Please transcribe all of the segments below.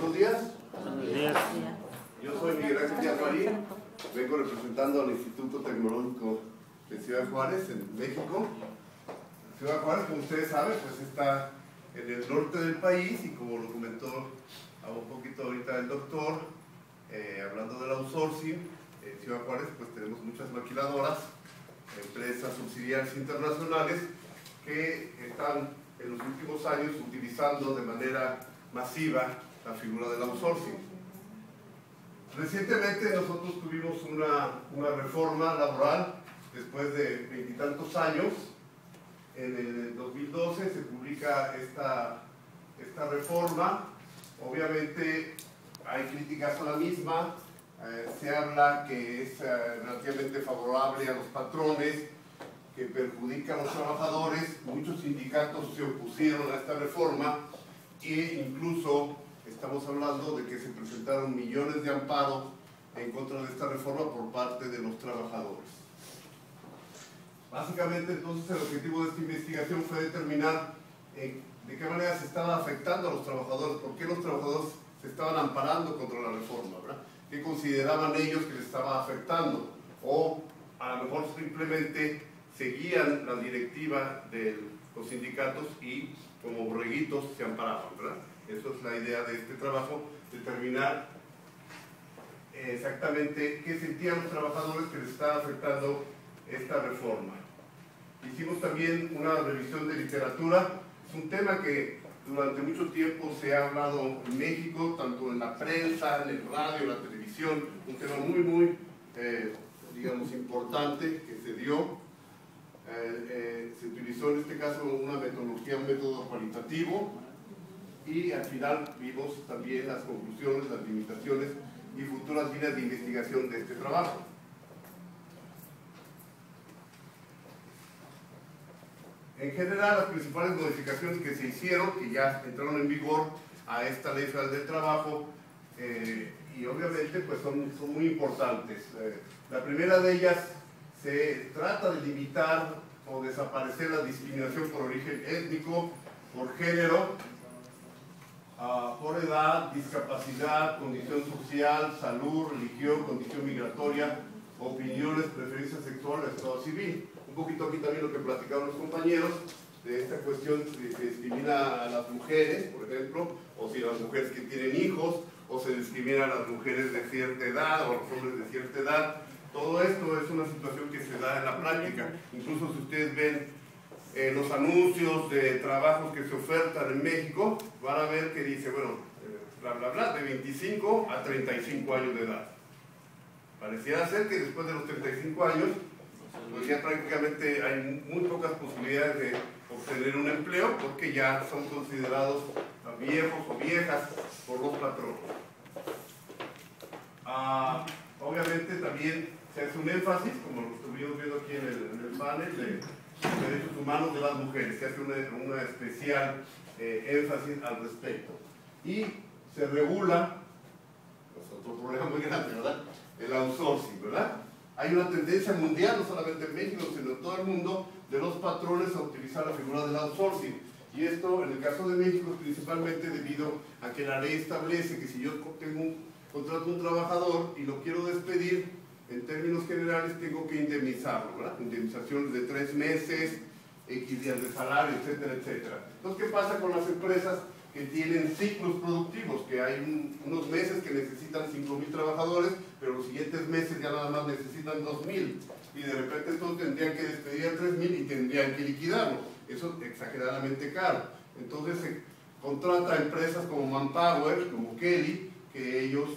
Buenos días. Buenos días. Yo soy Miguel Ángel Díaz Marín, vengo representando al Instituto Tecnológico de Ciudad Juárez, en México. Ciudad Juárez, como ustedes saben, pues está en el norte del país y como lo comentó un poquito ahorita el doctor, hablando del outsourcing, en Ciudad Juárez pues tenemos muchas maquiladoras, empresas subsidiarias internacionales que están en los últimos años utilizando de manera masiva la figura del outsourcing. Recientemente nosotros tuvimos una reforma laboral después de 20 y tantos años. En el 2012 se publica esta reforma. Obviamente hay críticas a la misma, se habla que es relativamente favorable a los patrones, que perjudica a los trabajadores. Muchos sindicatos se opusieron a esta reforma e incluso estamos hablando de que se presentaron millones de amparos en contra de esta reforma por parte de los trabajadores. Básicamente, entonces, el objetivo de esta investigación fue determinar de qué manera se estaba afectando a los trabajadores, por qué los trabajadores se estaban amparando contra la reforma, ¿verdad? ¿Qué consideraban ellos que les estaba afectando? O a lo mejor simplemente seguían la directiva de los sindicatos y como borreguitos se amparaban, ¿verdad? Eso es la idea de este trabajo, determinar exactamente qué sentían los trabajadores que les estaba afectando esta reforma. Hicimos también una revisión de literatura. Es un tema que durante mucho tiempo se ha hablado en México, tanto en la prensa, en el radio, en la televisión, un tema muy, digamos, importante que se dio. Se utilizó en este caso una metodología, un método cualitativo, y al final vimos también las conclusiones, las limitaciones y futuras líneas de investigación de este trabajo. En general, las principales modificaciones que se hicieron, que ya entraron en vigor a esta Ley Federal del Trabajo, y obviamente pues son muy importantes. La primera de ellas se trata de limitar o desaparecer la discriminación por origen étnico, por género, por edad, discapacidad, condición social, salud, religión, condición migratoria, opiniones, preferencia sexual, estado civil. Un poquito aquí también lo que platicaron los compañeros de esta cuestión de que discrimina a las mujeres, por ejemplo, o si las mujeres que tienen hijos, o se discrimina a las mujeres de cierta edad o a los hombres de cierta edad. Todo esto es una situación que se da en la práctica. Incluso si ustedes ven los anuncios de trabajos que se ofertan en México, van a ver que dice, bueno, bla bla bla, de 25 a 35 años de edad. Pareciera ser que después de los 35 años, pues ya prácticamente hay muy pocas posibilidades de obtener un empleo porque ya son considerados viejos o viejas por los patronos. Obviamente también se hace un énfasis, como lo estuvimos viendo aquí en el panel, de derechos humanos de las mujeres. Se hace una especial énfasis al respecto. Y se regula, pues otro problema muy grande, ¿verdad? El outsourcing, ¿verdad? Hay una tendencia mundial, no solamente en México, sino en todo el mundo, de los patrones a utilizar la figura del outsourcing. Y esto, en el caso de México, es principalmente debido a que la ley establece que si yo contrato un trabajador y lo quiero despedir, en términos generales tengo que indemnizarlo, ¿verdad? Indemnizaciones de 3 meses, X días de salario, etcétera, etcétera. Entonces, ¿qué pasa con las empresas que tienen ciclos productivos? Que hay unos meses que necesitan 5,000 trabajadores, pero los siguientes meses ya nada más necesitan 2,000. Y de repente entonces tendrían que despedir a 3,000 y tendrían que liquidarlo. Eso es exageradamente caro. Entonces se contrata a empresas como Manpower, como Kelly, que ellos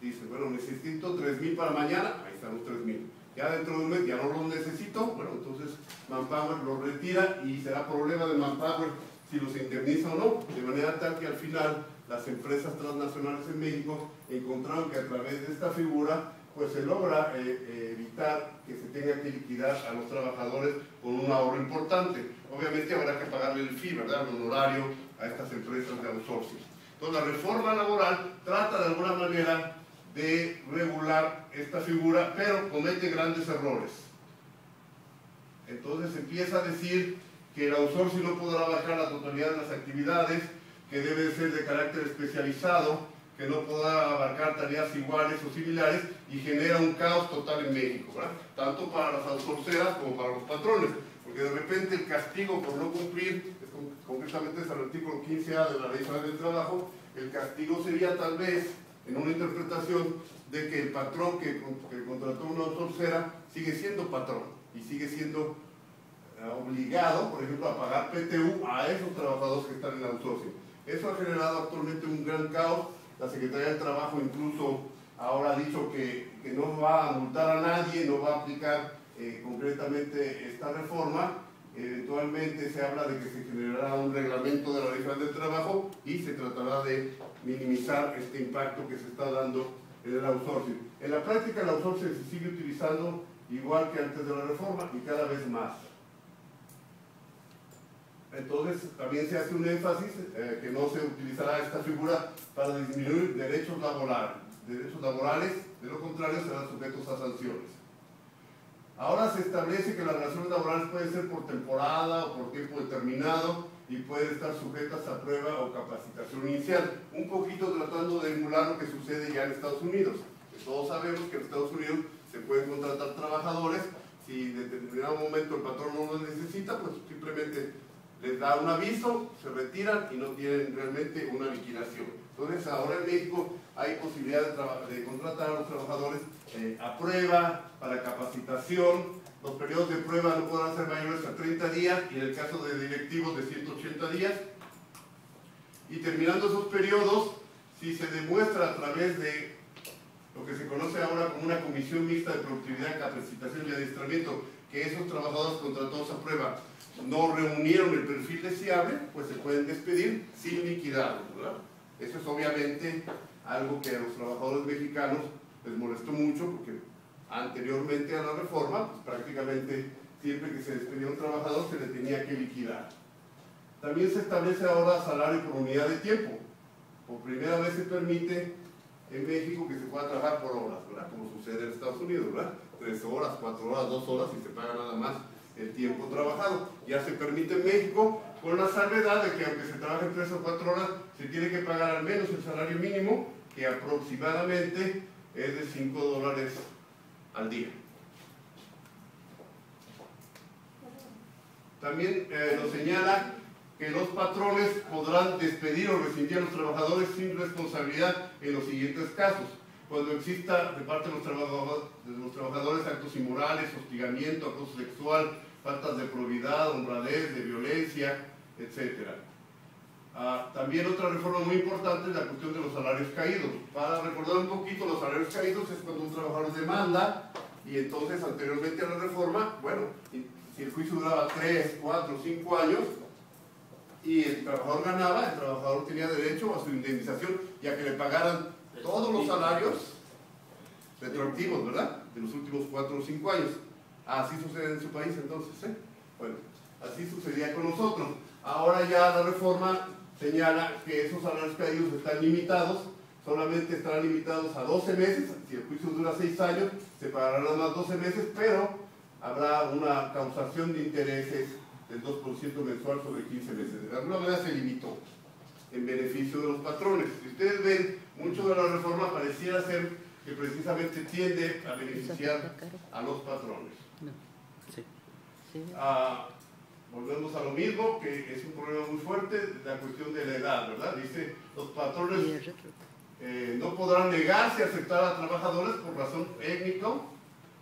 dicen, bueno, necesito 3,000 para mañana, ahí están los 3,000. Ya dentro de un mes ya no los necesito, bueno, entonces Manpower los retira y será problema de Manpower si los indemniza o no, de manera tal que al final las empresas transnacionales en México encontraron que a través de esta figura pues se logra evitar que se tenga que liquidar a los trabajadores con un ahorro importante. Obviamente habrá que pagarle el fee, ¿verdad?, el honorario a estas empresas de outsourcing. Entonces la reforma laboral trata de alguna manera de regular esta figura, pero comete grandes errores. Entonces empieza a decir que el outsourcing no podrá abarcar la totalidad de las actividades, que debe ser de carácter especializado, que no podrá abarcar tareas iguales o similares y genera un caos total en México, ¿verdad? Tanto para las outsourceras como para los patrones, porque de repente el castigo por no cumplir, concretamente es el artículo 15A de la Ley Federal del Trabajo, el castigo sería tal vez, en una interpretación, de que el patrón que contrató una outsourcera sigue siendo patrón y sigue siendo obligado, por ejemplo, a pagar PTU a esos trabajadores que están en outsourcing. Eso ha generado actualmente un gran caos. La Secretaría del Trabajo incluso ahora ha dicho que no va a multar a nadie, no va a aplicar concretamente esta reforma. Eventualmente se habla de que se generará un reglamento de la Ley Federal del Trabajo y se tratará de minimizar este impacto que se está dando en el outsourcing. En la práctica el outsourcing se sigue utilizando igual que antes de la reforma y cada vez más. Entonces también se hace un énfasis que no se utilizará esta figura para disminuir derechos laborales, de lo contrario serán sujetos a sanciones. Ahora se establece que las relaciones laborales pueden ser por temporada o por tiempo determinado y pueden estar sujetas a prueba o capacitación inicial, un poquito tratando de emular lo que sucede ya en Estados Unidos. Todos sabemos que en Estados Unidos se pueden contratar trabajadores, si en determinado momento el patrón no los necesita, pues simplemente les da un aviso, se retiran y no tienen realmente una liquidación. Entonces ahora en México hay posibilidad de contratar a los trabajadores a prueba, para capacitación. Los periodos de prueba no podrán ser mayores a 30 días y en el caso de directivos de 180 días. Y terminando esos periodos, si se demuestra a través de lo que se conoce ahora como una comisión mixta de productividad, capacitación y adiestramiento, que esos trabajadores contratados a prueba no reunieron el perfil deseable, pues se pueden despedir sin liquidarlos, ¿verdad? Eso es obviamente algo que a los trabajadores mexicanos les molestó mucho, porque anteriormente a la reforma, pues prácticamente siempre que se despedía un trabajador se le tenía que liquidar. También se establece ahora salario por unidad de tiempo. Por primera vez se permite en México que se pueda trabajar por horas, ¿verdad? Como sucede en Estados Unidos, ¿verdad? 3 horas, 4 horas, 2 horas y se paga nada más el tiempo trabajado. Ya se permite en México, con la salvedad de que aunque se trabaje 3 o 4 horas, se tiene que pagar al menos el salario mínimo, que aproximadamente es de $5 al día. También nos señala que los patrones podrán despedir o rescindir a los trabajadores sin responsabilidad en los siguientes casos: cuando exista de parte de los trabajadores actos inmorales, hostigamiento, acoso sexual, faltas de probidad, honradez, de violencia, etc. También otra reforma muy importante es la cuestión de los salarios caídos. Para recordar un poquito, los salarios caídos es cuando un trabajador demanda y entonces anteriormente a la reforma, bueno, si el juicio duraba 3, 4, 5 años y el trabajador ganaba, el trabajador tenía derecho a su indemnización y a que le pagaran todos los salarios retroactivos, ¿verdad? De los últimos 4 o 5 años. Así sucede en su país entonces, ¿eh? Bueno, así sucedía con nosotros. Ahora ya la reforma señala que esos salarios caídos están limitados, solamente estarán limitados a 12 meses, si el juicio dura 6 años, se pagarán nada más 12 meses, pero habrá una causación de intereses del 2% mensual sobre 15 meses. De alguna manera se limitó en beneficio de los patrones. Si ustedes ven, mucho de la reforma pareciera ser que precisamente tiende a beneficiar a los patrones. Volvemos a lo mismo, que es un problema muy fuerte, la cuestión de la edad, ¿verdad? Dice, los patrones no podrán negarse a aceptar a trabajadores por razón étnica,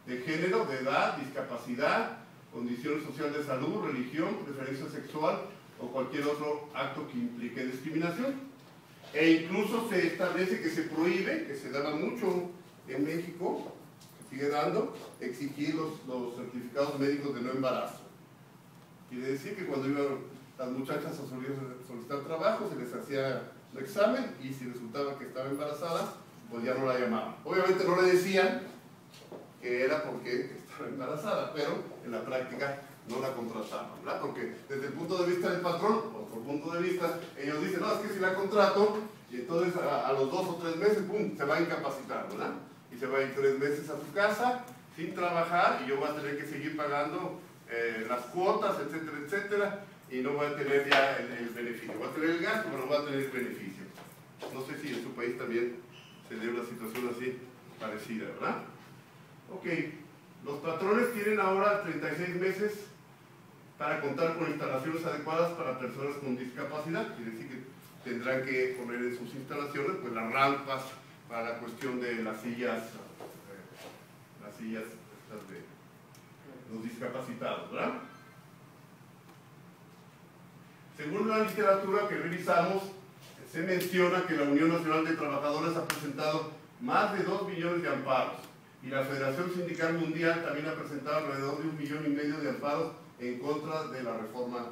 de género, de edad, discapacidad, condición social de salud, religión, preferencia sexual o cualquier otro acto que implique discriminación. E incluso se establece que se prohíbe, que se daba mucho en México, se sigue dando, exigir los certificados médicos de no embarazo. Quiere decir que cuando iban las muchachas a solicitar trabajo, se les hacía el examen y si resultaba que estaba embarazada, pues ya no la llamaban. Obviamente no le decían que era porque estaba embarazada, pero en la práctica no la contrataban, ¿verdad? Porque desde el punto de vista del patrón, otro punto de vista, ellos dicen, no, es que si la contrato, y entonces a los 2 o 3 meses, ¡pum!, se va a incapacitar, ¿verdad? Y se va a ir 3 meses a su casa sin trabajar y yo voy a tener que seguir pagando las cuotas, etcétera, etcétera. y no voy a tener ya el beneficio. Voy a tener el gasto, pero no voy a tener el beneficio. No sé si en su país también se dé una situación así parecida, ¿verdad? Ok, los patrones tienen ahora 36 meses para contar con instalaciones adecuadas para personas con discapacidad. Quiere decir que tendrán que poner en sus instalaciones pues las rampas para la cuestión de las sillas estas de los discapacitados, ¿verdad? Según la literatura que revisamos, se menciona que la Unión Nacional de Trabajadores ha presentado más de 2 millones de amparos y la Federación Sindical Mundial también ha presentado alrededor de 1,5 millones de amparos en contra de la reforma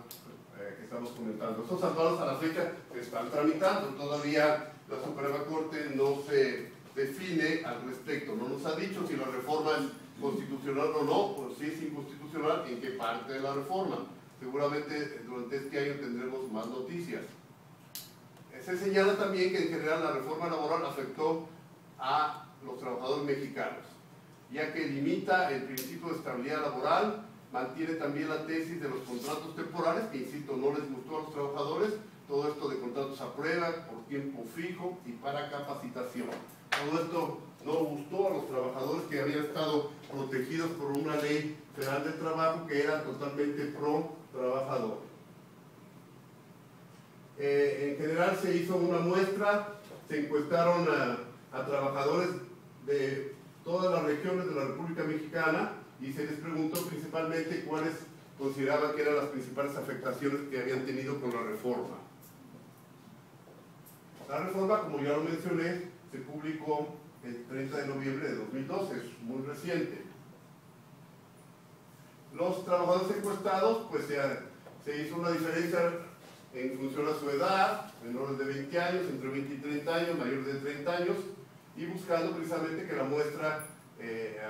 que estamos comentando. Estos amparos a la fecha se están tramitando, todavía la Suprema Corte no se define al respecto, no nos ha dicho si la reforma es constitucional o no, o si es inconstitucional, en qué parte de la reforma. Seguramente durante este año tendremos más noticias. Se señala también que en general la reforma laboral afectó a los trabajadores mexicanos, ya que limita el principio de estabilidad laboral, mantiene también la tesis de los contratos temporales, que insisto, no les gustó a los trabajadores, todo esto de contratos a prueba, por tiempo fijo y para capacitación. Todo esto no gustó a los trabajadores que habían estado protegidos por una ley federal del trabajo que era totalmente pro trabajador. En general se hizo una muestra, se encuestaron a trabajadores de todas las regiones de la República Mexicana y se les preguntó principalmente cuáles consideraban que eran las principales afectaciones que habían tenido con la reforma. La reforma, como ya lo mencioné, se publicó el 30 de noviembre de 2012, es muy reciente. Los trabajadores encuestados, pues se hizo una diferencia en función a su edad, menores de 20 años, entre 20 y 30 años, mayores de 30 años, y buscando precisamente que la muestra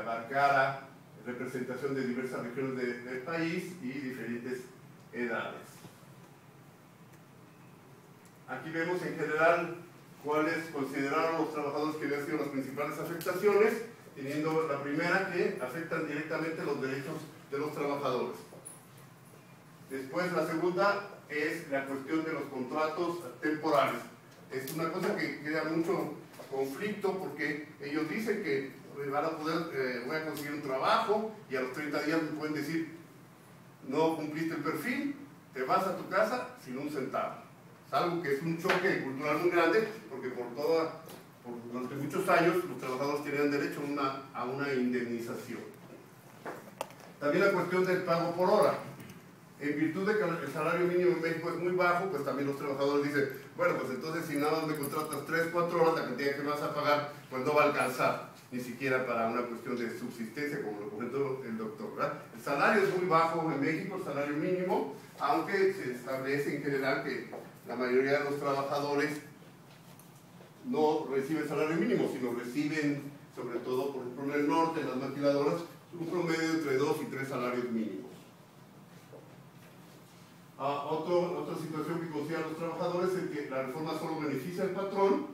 abarcara representación de diversas regiones del país y diferentes edades. Aquí vemos en general cuáles consideraron los trabajadores que habían sido las principales afectaciones, teniendo la primera que afectan directamente los derechos de los trabajadores. Después la segunda es la cuestión de los contratos temporales. Es una cosa que crea mucho conflicto porque ellos dicen que van a poder, voy a conseguir un trabajo y a los 30 días me pueden decir no cumpliste el perfil, te vas a tu casa sin un centavo. Es algo que es un choque cultural muy grande porque durante muchos años los trabajadores tenían derecho a una indemnización. También la cuestión del pago por hora. En virtud de que el salario mínimo en México es muy bajo, pues también los trabajadores dicen, bueno, pues entonces si nada más me contratas 3, 4 horas, la cantidad que me vas a pagar, pues no va a alcanzar, ni siquiera para una cuestión de subsistencia, como lo comentó el doctor, ¿verdad? El salario es muy bajo en México, el salario mínimo, aunque se establece en general que la mayoría de los trabajadores no reciben salario mínimo, sino reciben, sobre todo, por ejemplo, en el norte, en las maquiladoras, un promedio entre 2 y 3 salarios mínimos. Otra situación que consideran los trabajadores es que la reforma solo beneficia al patrón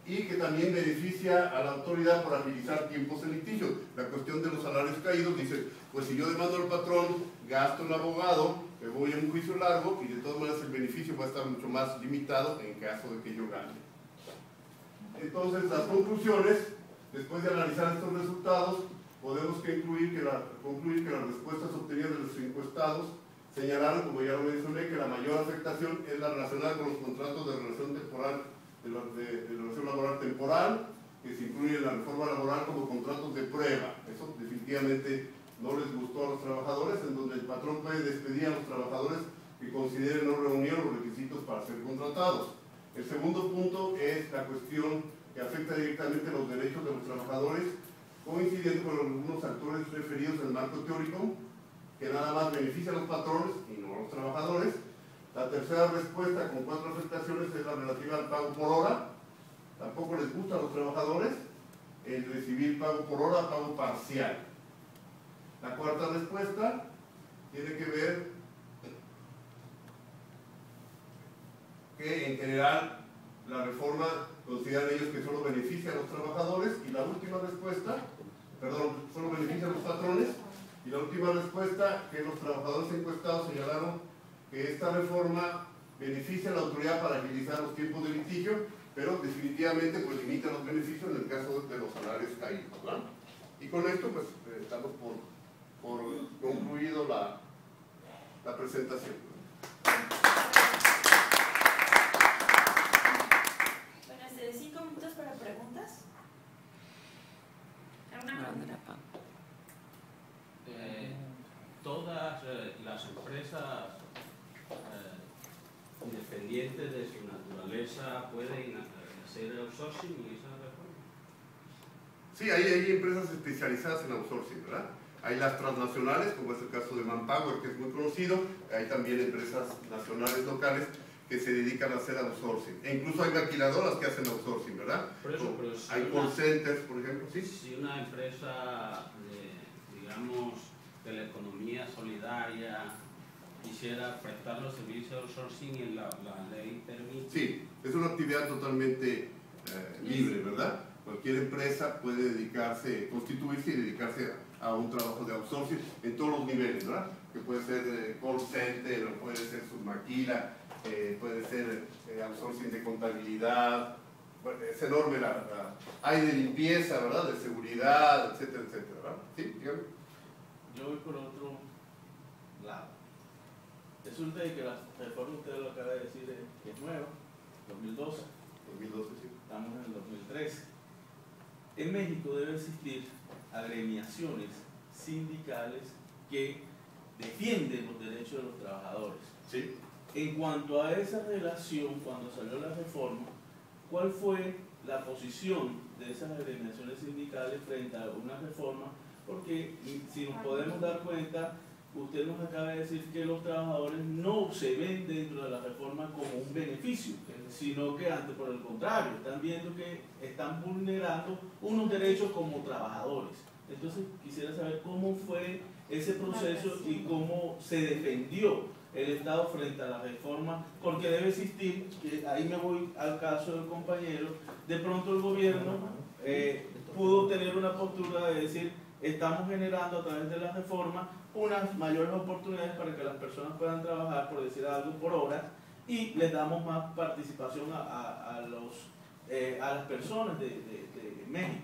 y que también beneficia a la autoridad por agilizar tiempos en litigio. La cuestión de los salarios caídos dice, pues si yo demando al patrón, gasto en abogado, me voy a un juicio largo y de todas maneras el beneficio va a estar mucho más limitado en caso de que yo gane. Entonces las conclusiones, después de analizar estos resultados, podemos concluir que las respuestas obtenidas de los encuestados señalaron, como ya lo mencioné, que la mayor afectación es la relacionada con los contratos de relación temporal, de relación laboral temporal, que se incluye en la reforma laboral como contratos de prueba. Eso definitivamente no les gustó a los trabajadores, en donde el patrón puede despedir a los trabajadores que consideren no reunir los requisitos para ser contratados. El segundo punto es la cuestión que afecta directamente los derechos de los trabajadores, coincidiendo con algunos actores referidos en el marco teórico, que nada más beneficia a los patrones y no a los trabajadores. La tercera respuesta, con 4 afectaciones, es la relativa al pago por hora. Tampoco les gusta a los trabajadores el recibir pago por hora, pago parcial. La cuarta respuesta tiene que ver que en general la reforma consideran ellos que solo beneficia a los trabajadores, y la última respuesta, perdón, solo beneficia a los patrones. Y la última respuesta, que los trabajadores encuestados señalaron que esta reforma beneficia a la autoridad para agilizar los tiempos de litigio, pero definitivamente pues limita los beneficios en el caso de los salarios caídos, ¿verdad? Y con esto pues estamos por concluido la presentación. Bueno, 5 minutos para preguntas. ¿Alguna pregunta? Todas las empresas independientes de su naturaleza pueden hacer outsourcing y esa reforma. Sí, hay empresas especializadas en outsourcing, ¿verdad? Hay las transnacionales, como es el caso de Manpower, que es muy conocido. Hay también empresas nacionales locales que se dedican a hacer outsourcing. E incluso hay maquiladoras que hacen outsourcing, ¿verdad? Por eso, pero si hay call centers, por ejemplo, ¿sí? Si una empresa de, digamos, de la economía solidaria quisiera prestar los servicios de outsourcing y la ley permite. Sí, es una actividad totalmente libre, ¿verdad? Cualquier empresa puede dedicarse, constituirse y dedicarse a un trabajo de outsourcing en todos los niveles, ¿verdad? Que puede ser call center, puede ser submaquila, puede ser outsourcing de contabilidad. Bueno, es enorme hay de limpieza, ¿verdad? De seguridad, etcétera, etcétera, ¿verdad? ¿Sí? Dígame. Yo voy por otro lado. Resulta que la reforma, usted lo acaba de decir, que es nueva, 2012. 2012, sí. Estamos en el 2013. En México debe existir agremiaciones sindicales que defienden los derechos de los trabajadores. Sí. En cuanto a esa relación, cuando salió la reforma, ¿cuál fue la posición de esas agremiaciones sindicales frente a una reforma? Porque si nos podemos dar cuenta, usted nos acaba de decir que los trabajadores no se ven dentro de la reforma como un beneficio, sino que antes, por el contrario, están viendo que están vulnerando unos derechos como trabajadores. Entonces quisiera saber cómo fue ese proceso y cómo se defendió el Estado frente a la reforma, porque debe existir, que ahí me voy al caso del compañero, de pronto el gobierno pudo tener una postura de decir, estamos generando a través de la reforma unas mayores oportunidades para que las personas puedan trabajar, por decir algo, por horas, y les damos más participación a las personas de México.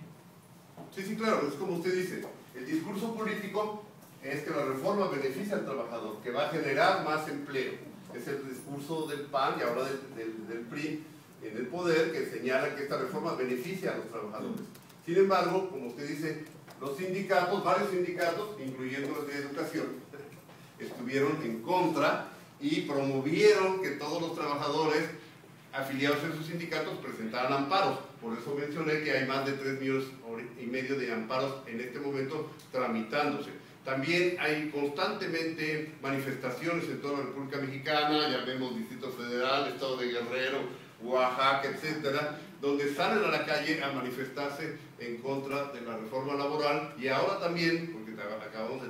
Sí, sí, claro, es como usted dice, el discurso político es que la reforma beneficia al trabajador, que va a generar más empleo. Es el discurso del PAN y ahora del PRI en el poder, que señala que esta reforma beneficia a los trabajadores. Sin embargo, como usted dice, los sindicatos, varios sindicatos, incluyendo el de educación, estuvieron en contra y promovieron que todos los trabajadores afiliados en sus sindicatos presentaran amparos. Por eso mencioné que hay más de 3,5 millones de amparos en este momento tramitándose. También hay constantemente manifestaciones en toda la República Mexicana, ya vemos Distrito Federal, Estado de Guerrero, Oaxaca, etcétera, donde salen a la calle a manifestarse en contra de la reforma laboral, y ahora también, porque acabamos de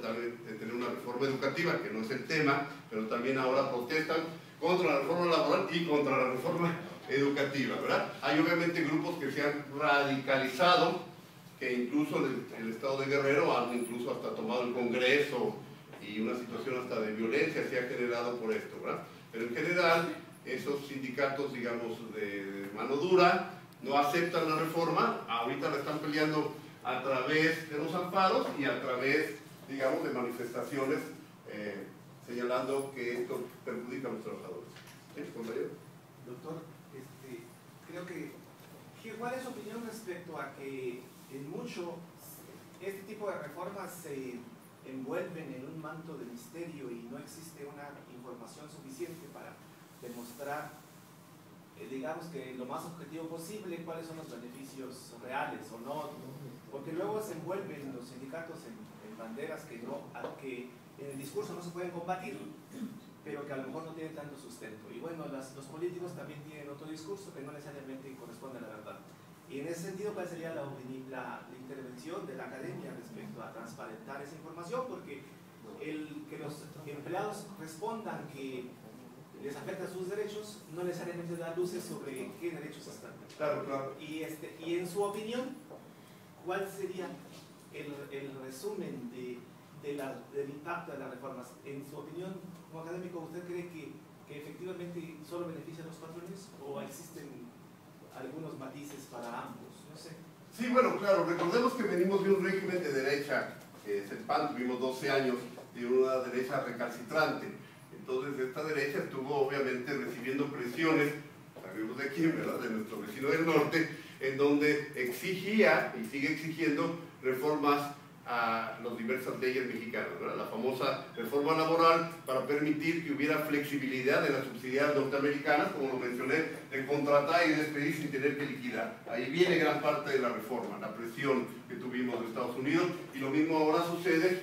tener una reforma educativa, que no es el tema, pero también ahora protestan contra la reforma laboral y contra la reforma educativa, ¿verdad? Hay obviamente grupos que se han radicalizado, que incluso en el estado de Guerrero han incluso hasta tomado el Congreso, y una situación hasta de violencia se ha generado por esto, ¿verdad? Pero en general, esos sindicatos, digamos, de mano dura, no aceptan la reforma, ahorita la están peleando a través de los amparos y a través, digamos, de manifestaciones señalando que esto perjudica a los trabajadores. ¿Sí, compañero? Doctor, creo que, ¿cuál es su opinión respecto a que en mucho este tipo de reformas se envuelven en un manto de misterio y no existe una información suficiente para demostrar, digamos que lo más objetivo posible, cuáles son los beneficios reales o no? Porque luego se envuelven los sindicatos en banderas que en el discurso no se pueden combatir, pero que a lo mejor no tienen tanto sustento. Y bueno, los políticos también tienen otro discurso que no necesariamente corresponde a la verdad. Y en ese sentido, ¿cuál sería la intervención de la academia respecto a transparentar esa información? Porque que los empleados respondan que les afecta sus derechos no necesariamente da luces sobre qué derechos están. Claro, claro. Y en su opinión, ¿cuál sería el resumen de del impacto de las reformas. En su opinión, como académico, ¿usted cree que efectivamente solo benefician a los patrones o existen algunos matices para ambos? No sé. Sí, bueno, claro, recordemos que venimos de un régimen de derecha, que es el PAN, tuvimos 12 años de una derecha recalcitrante. Entonces esta derecha estuvo obviamente recibiendo presiones, sabemos de quién, ¿verdad?, de nuestro vecino del norte, en donde exigía y sigue exigiendo reformas a las diversas leyes mexicanas, ¿verdad? La famosa reforma laboral para permitir que hubiera flexibilidad en las subsidiarias norteamericanas, como lo mencioné, de contratar y despedir sin tener que liquidar. Ahí viene gran parte de la reforma, la presión que tuvimos de Estados Unidos, y lo mismo ahora sucede.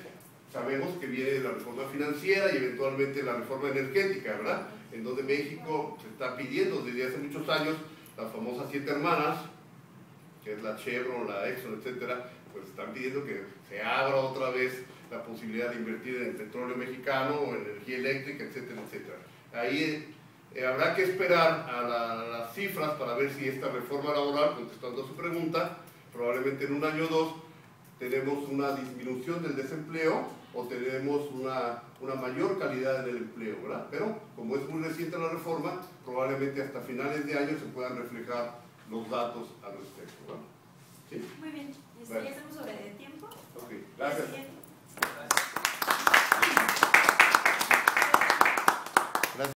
Sabemos que viene la reforma financiera y eventualmente la reforma energética, ¿verdad?, en donde México se está pidiendo desde hace muchos años las famosas 7 hermanas, que es la Chevron, la Exxon, etcétera, pues están pidiendo que se abra otra vez la posibilidad de invertir en el petróleo mexicano o en energía eléctrica, etcétera, etcétera. Ahí habrá que esperar a las cifras para ver si esta reforma laboral, contestando a su pregunta, probablemente en un año o dos tenemos una disminución del desempleo o tenemos una mayor calidad en el empleo, ¿verdad? Pero como es muy reciente la reforma, probablemente hasta finales de año se puedan reflejar los datos al respecto, ¿verdad? ¿Sí? Muy bien. Bueno. Ya estamos sobre el tiempo. Ok, gracias. Siguiente.